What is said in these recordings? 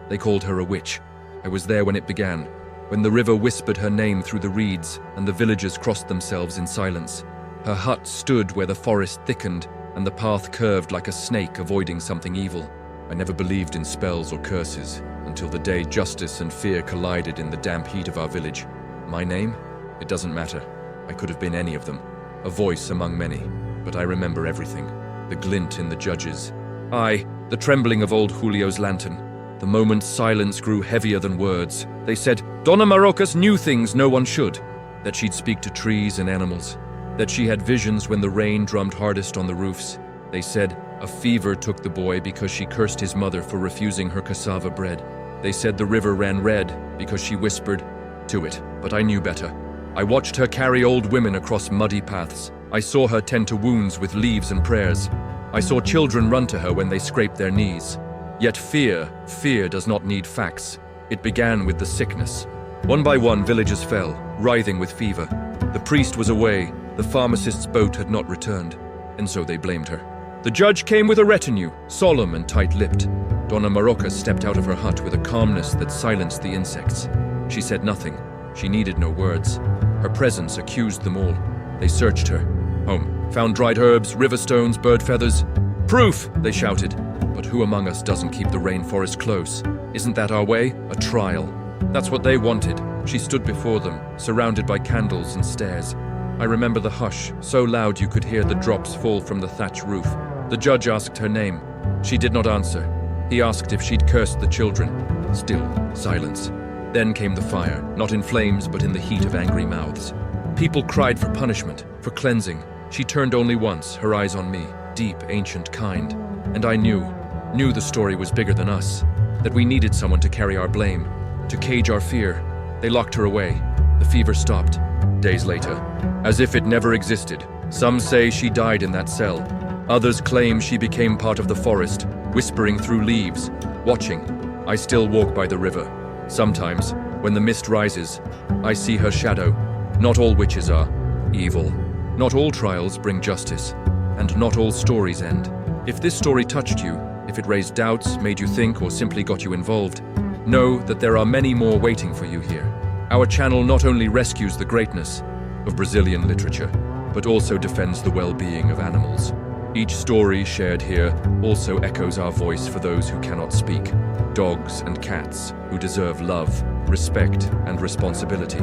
They called her a witch. I was there when it began, when the river whispered her name through the reeds and the villagers crossed themselves in silence. Her hut stood where the forest thickened and the path curved like a snake avoiding something evil. I never believed in spells or curses until the day justice and fear collided in the damp heat of our village. My name? It doesn't matter. I could have been any of them, a voice among many, but I remember everything. The glint in the judges. The trembling of old Julio's lantern. The moment silence grew heavier than words. They said Donna Marocas knew things no one should, that she'd speak to trees and animals, that she had visions when the rain drummed hardest on the roofs. They said a fever took the boy because she cursed his mother for refusing her cassava bread. They said the river ran red because she whispered to it, but I knew better. I watched her carry old women across muddy paths. I saw her tend to wounds with leaves and prayers. I saw children run to her when they scraped their knees. Yet fear does not need facts. It began with the sickness. One by one, villagers fell, writhing with fever. The priest was away, the pharmacist's boat had not returned, and so they blamed her. The judge came with a retinue, solemn and tight-lipped. Donna Marocas stepped out of her hut with a calmness that silenced the insects. She said nothing. She needed no words. Her presence accused them all. They searched her home, found dried herbs, river stones, bird feathers. Proof, they shouted. But who among us doesn't keep the rainforest close? Isn't that our way? A trial. That's what they wanted. She stood before them, surrounded by candles and stairs. I remember the hush, so loud you could hear the drops fall from the thatch roof. The judge asked her name. She did not answer. He asked if she'd cursed the children. Still, silence. Then came the fire, not in flames, but in the heat of angry mouths. People cried for punishment, for cleansing. She turned only once, her eyes on me, deep, ancient, kind. And I knew the story was bigger than us, that we needed someone to carry our blame, to cage our fear. They locked her away. The fever stopped. Days later, as if it never existed. Some say she died in that cell. Others claim she became part of the forest, whispering through leaves, watching. I still walk by the river. Sometimes, when the mist rises, I see her shadow. Not all witches are evil. Not all trials bring justice. And not all stories end. If this story touched you, if it raised doubts, made you think, or simply got you involved, know that there are many more waiting for you here. Our channel not only rescues the greatness of Brazilian literature, but also defends the well-being of animals. Each story shared here also echoes our voice for those who cannot speak, dogs and cats who deserve love, respect, and responsibility.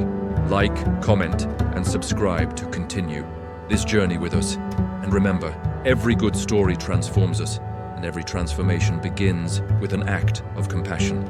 Like, comment, and subscribe to continue this journey with us. And remember, every good story transforms us, and every transformation begins with an act of compassion.